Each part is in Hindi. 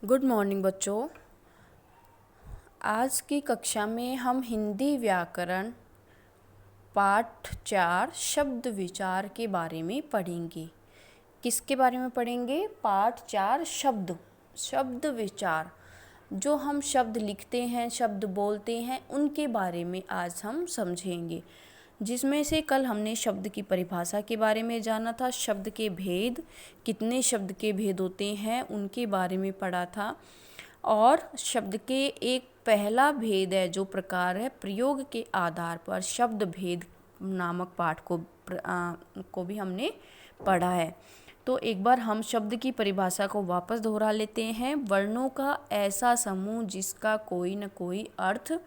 गुड मॉर्निंग बच्चों। आज की कक्षा में हम हिंदी व्याकरण पाठ 4 शब्द विचार के बारे में पढ़ेंगे। किसके बारे में पढ़ेंगे? पाठ 4 शब्द विचार। जो हम शब्द लिखते हैं, शब्द बोलते हैं, उनके बारे में आज हम समझेंगे। जिसमें से कल हमने शब्द की परिभाषा के बारे में जाना था, शब्द के भेद, कितने शब्द के भेद होते हैं उनके बारे में पढ़ा था। और शब्द के एक पहला भेद है जो प्रकार है प्रयोग के आधार पर, शब्द भेद नामक पाठ को भी हमने पढ़ा है। तो एक बार हम शब्द की परिभाषा को वापस दोहरा लेते हैं। वर्णों का ऐसा समूह जिसका कोई न कोई अर्थ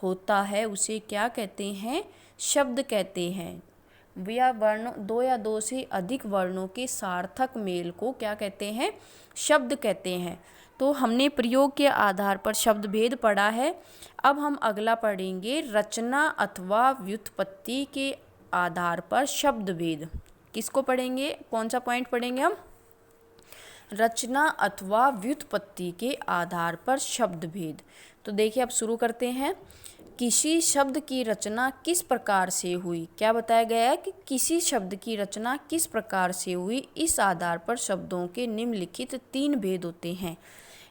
होता है उसे क्या कहते हैं? शब्द कहते हैं। या वर्णों, दो या दो से अधिक वर्णों के सार्थक मेल को क्या कहते हैं? शब्द कहते हैं। तो हमने प्रयोग के आधार पर शब्द भेद पढ़ा है। अब हम अगला पढ़ेंगे रचना अथवा व्युत्पत्ति के आधार पर शब्द भेद। किसको पढ़ेंगे? कौन सा पॉइंट पढ़ेंगे हम? रचना अथवा व्युत्पत्ति के आधार पर शब्द भेद। तो देखिए, अब शुरू करते हैं। किसी शब्द की रचना किस प्रकार से हुई? क्या बताया गया है कि किसी शब्द की रचना किस प्रकार से हुई, इस आधार पर शब्दों के निम्नलिखित 3 भेद होते हैं।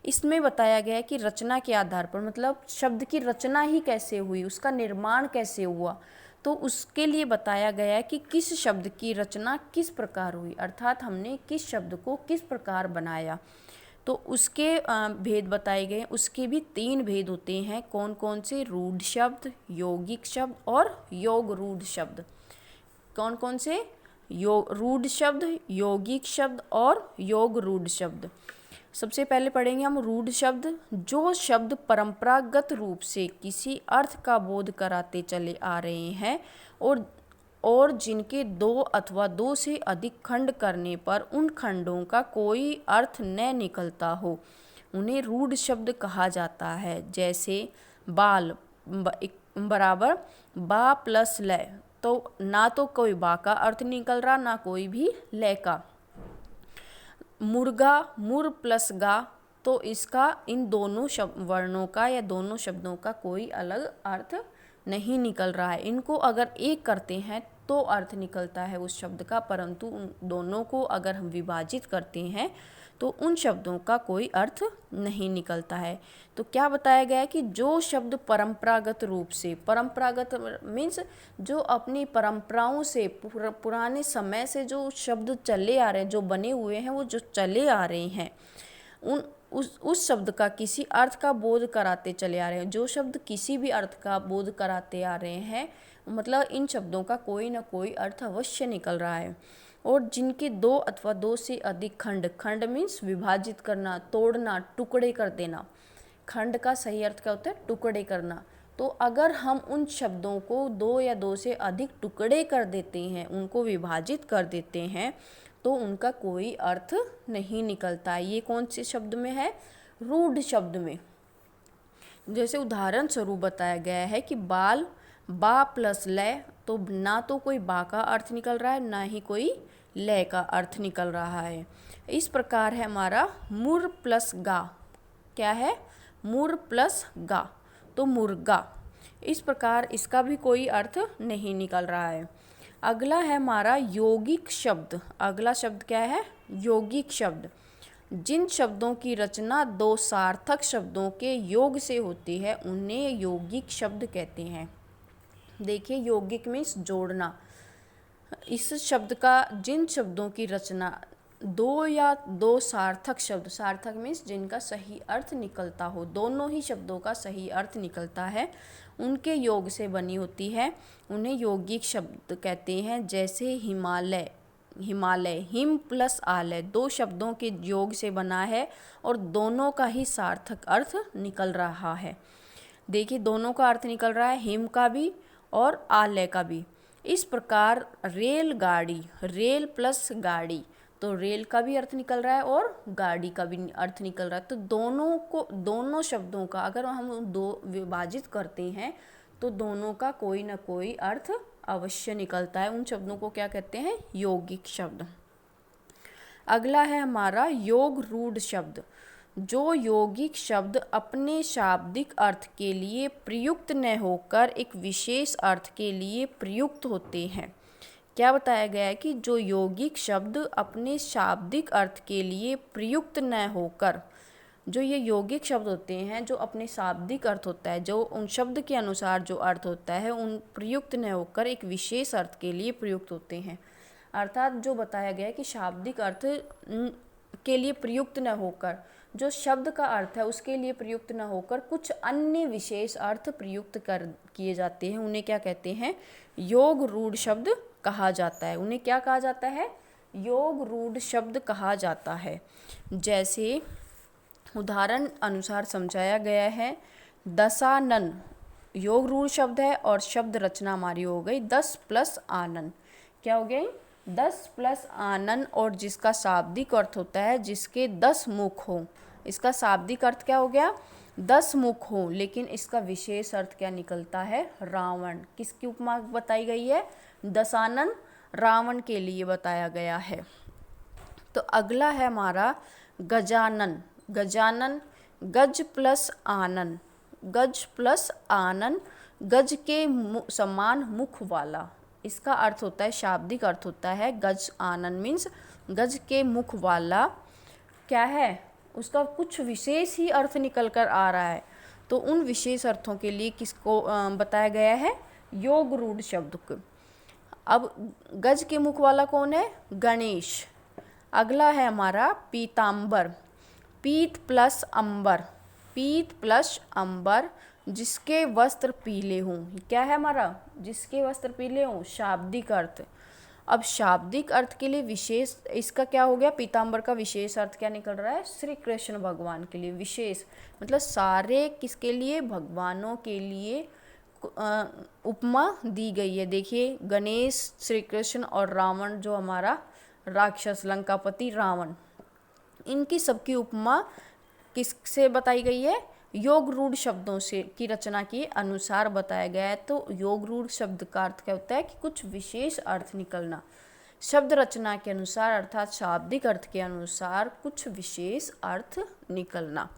इसमें बताया गया है कि रचना के आधार पर, मतलब शब्द की रचना ही कैसे हुई, उसका निर्माण कैसे हुआ, तो उसके लिए बताया गया है कि किस शब्द की रचना किस प्रकार हुई, अर्थात हमने किस शब्द को किस प्रकार बनाया। तो उसके भेद बताए गए। उसके भी 3 भेद होते हैं। कौन कौन से? रूढ़ शब्द, यौगिक शब्द और योग रूढ़ शब्द। कौन कौन से? रूढ़ शब्द, यौगिक शब्द और योग रूढ़ शब्द। सबसे पहले पढ़ेंगे हम रूढ़ शब्द। जो शब्द परंपरागत रूप से किसी अर्थ का बोध कराते चले आ रहे हैं और जिनके 2 अथवा 2 से अधिक खंड करने पर उन खंडों का कोई अर्थ न निकलता हो, उन्हें रूढ़ शब्द कहा जाता है। जैसे बाल बराबर बा प्लस लय, तो ना तो कोई बा का अर्थ निकल रहा, ना कोई भी लय का। मुर्गा मुर प्लस गा, तो इसका इन दोनों वर्णों का या दोनों शब्दों का कोई अलग अर्थ नहीं निकल रहा है। इनको अगर एक करते हैं तो अर्थ निकलता है उस शब्द का, परंतु उन दोनों को अगर हम विभाजित करते हैं तो उन शब्दों का कोई अर्थ नहीं निकलता है। तो क्या बताया गया है कि जो शब्द परंपरागत रूप से, परंपरागत मीन्स जो अपनी परंपराओं से, पुराने समय से जो शब्द चले आ रहे हैं, जो बने हुए हैं, वो जो चले आ रहे हैं, उस शब्द का किसी अर्थ का बोध कराते चले आ रहे हैं। जो शब्द किसी भी अर्थ का बोध कराते आ रहे हैं, मतलब इन शब्दों का कोई ना कोई अर्थ अवश्य निकल रहा है। और जिनके 2 अथवा 2 से अधिक खंड मीन्स विभाजित करना, तोड़ना, टुकड़े कर देना। खंड का सही अर्थ क्या होता है? टुकड़े करना। तो अगर हम उन शब्दों को 2 या 2 से अधिक टुकड़े कर देते हैं, उनको विभाजित कर देते हैं, तो उनका कोई अर्थ नहीं निकलता। ये कौन से शब्द में है? रूढ़ शब्द में। जैसे उदाहरण स्वरूप बताया गया है कि बाल बा प्लस लय, तो ना तो कोई बा का अर्थ निकल रहा है, ना ही कोई लय का अर्थ निकल रहा है। इस प्रकार है हमारा मुर प्लस गा। क्या है? मुर प्लस गा, तो मुर्गा। इस प्रकार इसका भी कोई अर्थ नहीं निकल रहा है। अगला है हमारा यौगिक शब्द। अगला शब्द क्या है? यौगिक शब्द। जिन शब्दों की रचना 2 सार्थक शब्दों के योग से होती है उन्हें यौगिक शब्द कहते हैं। देखिए, यौगिक मीन्स जोड़ना। इस शब्द का जिन शब्दों की रचना 2 या 2 सार्थक शब्द, सार्थक मीन्स जिनका सही अर्थ निकलता हो, दोनों ही शब्दों का सही अर्थ निकलता है, उनके योग से बनी होती है, उन्हें यौगिक शब्द कहते हैं। जैसे हिमालय, हिम प्लस आलय 2 शब्दों के योग से बना है और दोनों का ही सार्थक अर्थ निकल रहा है। देखिए, दोनों का अर्थ निकल रहा है, हिम का भी और आलय का भी। इस प्रकार रेलगाड़ी, रेल प्लस गाड़ी, तो रेल का भी अर्थ निकल रहा है और गाड़ी का भी अर्थ निकल रहा है। तो दोनों शब्दों का अगर हम 2 विभाजित करते हैं तो दोनों का कोई ना कोई अर्थ अवश्य निकलता है। उन शब्दों को क्या कहते हैं? यौगिक शब्द। अगला है हमारा योग रूढ़ शब्द। जो यौगिक शब्द अपने शाब्दिक अर्थ के लिए प्रयुक्त न होकर एक विशेष अर्थ के लिए प्रयुक्त होते हैं। क्या बताया गया है कि जो यौगिक शब्द अपने शाब्दिक अर्थ के लिए प्रयुक्त न होकर, जो ये यौगिक शब्द होते हैं जो अपने शाब्दिक अर्थ होता है, जो उन शब्द के अनुसार जो अर्थ होता है, उन प्रयुक्त न होकर एक विशेष अर्थ के लिए प्रयुक्त होते हैं। अर्थात जो बताया गया है कि शाब्दिक अर्थ के लिए प्रयुक्त न होकर, जो शब्द का अर्थ है उसके लिए प्रयुक्त न होकर कुछ अन्य विशेष अर्थ प्रयुक्त किए जाते हैं, उन्हें क्या कहते हैं? योग रूढ़ शब्द कहा जाता है। उन्हें क्या कहा जाता है? योग रूढ़ शब्द कहा जाता है। जैसे उदाहरण अनुसार समझाया गया है, दशानन योग रूढ़ शब्द है और शब्द रचना हमारी हो गई 10 प्लस आनन। क्या हो गई? 10 प्लस आनन, और जिसका शाब्दिक अर्थ होता है जिसके 10 मुख हो। इसका शाब्दिक अर्थ क्या हो गया? 10 मुख हो, लेकिन इसका विशेष अर्थ क्या निकलता है? रावण। किसकी उपमा बताई गई है? दशानन, रावण के लिए बताया गया है। तो अगला है हमारा गजानन। गजानन गज प्लस आनन, गज प्लस आनन, गज के समान मुख वाला। इसका अर्थ होता है, शाब्दिक अर्थ होता है गज आनन मीन्स गज के मुख वाला। क्या है? उसका कुछ विशेष ही अर्थ निकल कर आ रहा है। तो उन विशेष अर्थों के लिए किसको बताया गया है? योग रूढ़ शब्द को। अब गज के मुख वाला कौन है? गणेश। अगला है हमारा पीतांबर। पीत प्लस अंबर, पीत प्लस अंबर, जिसके वस्त्र पीले हों। क्या है हमारा? जिसके वस्त्र पीले हों, शाब्दिक अर्थ। अब शाब्दिक अर्थ के लिए विशेष, इसका क्या हो गया? पीतांबर का विशेष अर्थ क्या निकल रहा है? श्री कृष्ण भगवान के लिए विशेष, मतलब सारे किसके लिए? भगवानों के लिए उपमा दी गई है। देखिए, गणेश, श्री कृष्ण और रावण जो हमारा राक्षस लंकापति रावण, इनकी सबकी उपमा किससे बताई गई है? योग रूढ़ शब्दों से की रचना के अनुसार बताया गया है। तो योग रूढ़ शब्द का अर्थ क्या होता है? कि कुछ विशेष अर्थ निकलना। शब्द रचना के अनुसार अर्थात शाब्दिक अर्थ के अनुसार कुछ विशेष अर्थ निकलना।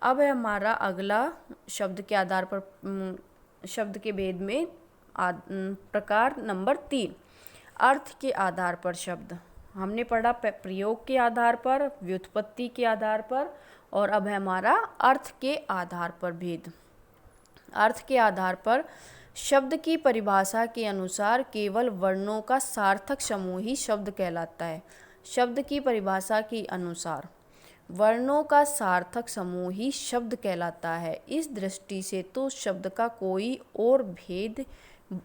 अब है हमारा अगला शब्द के आधार पर, शब्द के भेद में प्रकार नंबर 3, अर्थ के आधार पर शब्द। हमने पढ़ा प्रयोग के आधार पर, व्युत्पत्ति के आधार पर, और अब है हमारा अर्थ के आधार पर भेद। अर्थ के आधार पर शब्द की परिभाषा के अनुसार केवल वर्णों का सार्थक समूह ही शब्द कहलाता है। शब्द की परिभाषा के अनुसार वर्णों का सार्थक समूह ही शब्द कहलाता है। इस दृष्टि से तो शब्द का कोई और भेद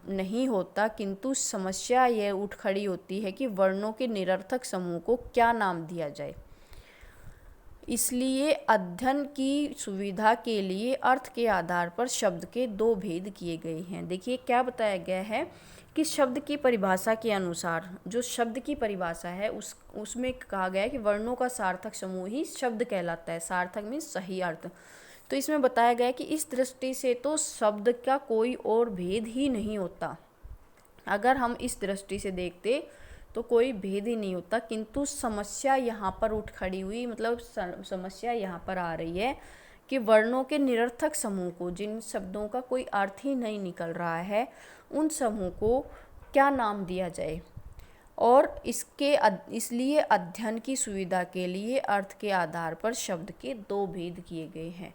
नहीं होता, किंतु समस्या यह उठ खड़ी होती है कि वर्णों के निरर्थक समूह को क्या नाम दिया जाए। इसलिए अध्ययन की सुविधा के लिए अर्थ के आधार पर शब्द के 2 भेद किए गए हैं। देखिए क्या बताया गया है कि शब्द की परिभाषा के अनुसार, जो शब्द की परिभाषा है उसमें कहा गया है कि वर्णों का सार्थक समूह ही शब्द कहलाता है। सार्थक मीन्स सही अर्थ। तो इसमें बताया गया है कि इस दृष्टि से तो शब्द का कोई और भेद ही नहीं होता। अगर हम इस दृष्टि से देखते तो कोई भेद ही नहीं होता, किंतु समस्या यहाँ पर उठ खड़ी हुई, मतलब समस्या यहाँ पर आ रही है कि वर्णों के निरर्थक समूह को, जिन शब्दों का कोई अर्थ ही नहीं निकल रहा है, उन समूह को क्या नाम दिया जाए। और इसलिए अध्ययन की सुविधा के लिए अर्थ के आधार पर शब्द के 2 भेद किए गए हैं।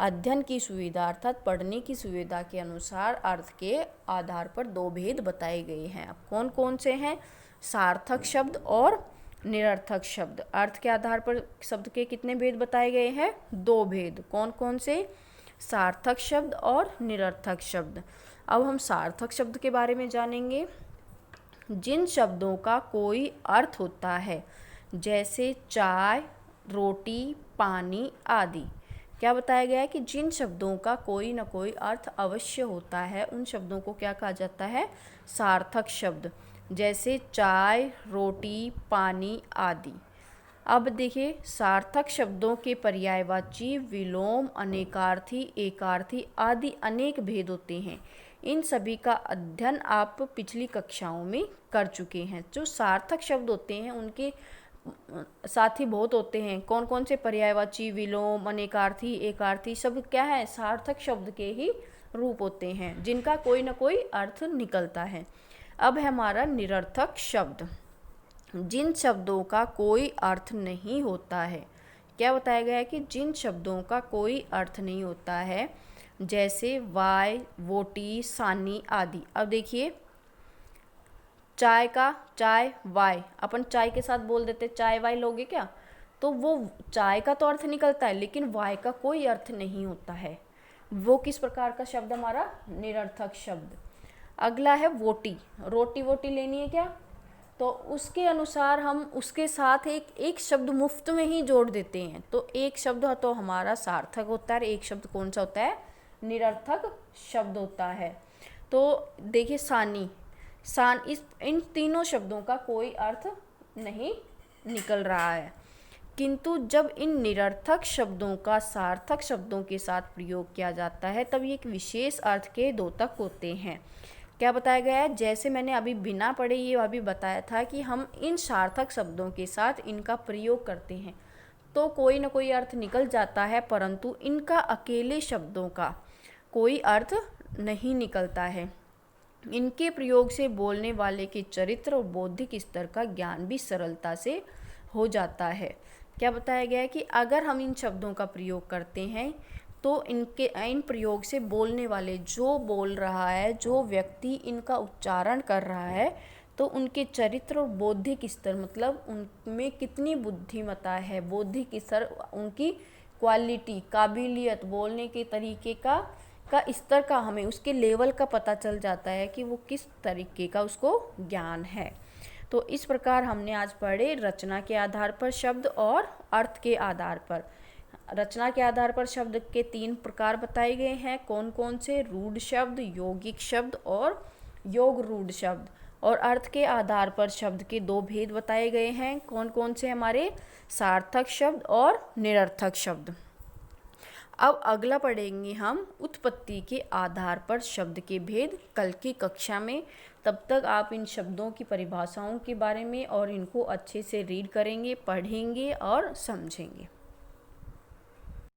अध्ययन की सुविधा अर्थात पढ़ने की सुविधा के अनुसार अर्थ के आधार पर 2 भेद बताए गए हैं। अब कौन कौन से हैं? सार्थक शब्द और निरर्थक शब्द। अर्थ के आधार पर शब्द के कितने भेद बताए गए हैं? 2 भेद। कौन कौन से? सार्थक शब्द और निरर्थक शब्द। अब हम सार्थक शब्द के बारे में जानेंगे। जिन शब्दों का कोई अर्थ होता है, जैसे चाय, रोटी, पानी आदि। क्या बताया गया है कि जिन शब्दों का कोई न कोई अर्थ अवश्य होता है, उन शब्दों को क्या कहा जाता है? सार्थक शब्द। जैसे चाय, रोटी, पानी आदि। अब देखिए, सार्थक शब्दों के पर्यायवाची, विलोम, अनेकार्थी, एकार्थी आदि अनेक भेद होते हैं। इन सभी का अध्ययन आप पिछली कक्षाओं में कर चुके हैं। जो सार्थक शब्द होते हैं उनके साथी बहुत होते हैं। कौन कौन से? पर्यायवाची, विलोम, अनेकार्थी, एकार्थी, सब क्या है? सार्थक शब्द के ही रूप होते हैं जिनका कोई ना कोई अर्थ निकलता है। अब है हमारा निरर्थक शब्द, जिन शब्दों का कोई अर्थ नहीं होता है। क्या बताया गया है? कि जिन शब्दों का कोई अर्थ नहीं होता है, जैसे वाय, वोटी, सानी आदि। अब देखिए, चाय का चाय वाय, अपन चाय के साथ बोल देते चाय वाय लोगे क्या, तो वो चाय का तो अर्थ निकलता है, लेकिन वाय का कोई अर्थ नहीं होता है। वो किस प्रकार का शब्द? हमारा निरर्थक शब्द। अगला है वोटी। रोटी वोटी लेनी है क्या, तो उसके अनुसार हम उसके साथ एक शब्द मुफ्त में ही जोड़ देते हैं। तो एक शब्द तो हमारा सार्थक होता है, एक शब्द कौन सा होता है? निरर्थक शब्द होता है। तो देखिए, सानी, इन तीनों शब्दों का कोई अर्थ नहीं निकल रहा है, किंतु जब इन निरर्थक शब्दों का सार्थक शब्दों के साथ प्रयोग किया जाता है तब ये एक विशेष अर्थ के द्योतक होते हैं। क्या बताया गया है? जैसे मैंने अभी बिना पढ़े ये अभी बताया था कि हम इन सार्थक शब्दों के साथ इनका प्रयोग करते हैं तो कोई ना कोई अर्थ निकल जाता है, परंतु इनका अकेले शब्दों का कोई अर्थ नहीं निकलता है। इनके प्रयोग से बोलने वाले के चरित्र और बौद्धिक स्तर का ज्ञान भी सरलता से हो जाता है। क्या बताया गया है? कि अगर हम इन शब्दों का प्रयोग करते हैं तो इन प्रयोग से बोलने वाले, जो बोल रहा है, जो व्यक्ति इनका उच्चारण कर रहा है, तो उनके चरित्र और बौद्धिक स्तर, मतलब उनमें कितनी बुद्धिमत्ता है, बौद्धिक स्तर, उनकी क्वालिटी, काबिलियत, बोलने के तरीके का स्तर का हमें उसके लेवल का पता चल जाता है कि वो किस तरीके का उसको ज्ञान है। तो इस प्रकार हमने आज पढ़े रचना के आधार पर शब्द और अर्थ के आधार पर। रचना के आधार पर शब्द के 3 प्रकार बताए गए हैं। कौन कौन से? रूढ़ शब्द, यौगिक शब्द और योग रूढ़ शब्द। और अर्थ के आधार पर शब्द के 2 भेद बताए गए हैं। कौन कौन से? हमारे सार्थक शब्द और निरर्थक शब्द। अब अगला पढ़ेंगे हम उत्पत्ति के आधार पर शब्द के भेद कल की कक्षा में। तब तक आप इन शब्दों की परिभाषाओं के बारे में और इनको अच्छे से रीड करेंगे, पढ़ेंगे और समझेंगे।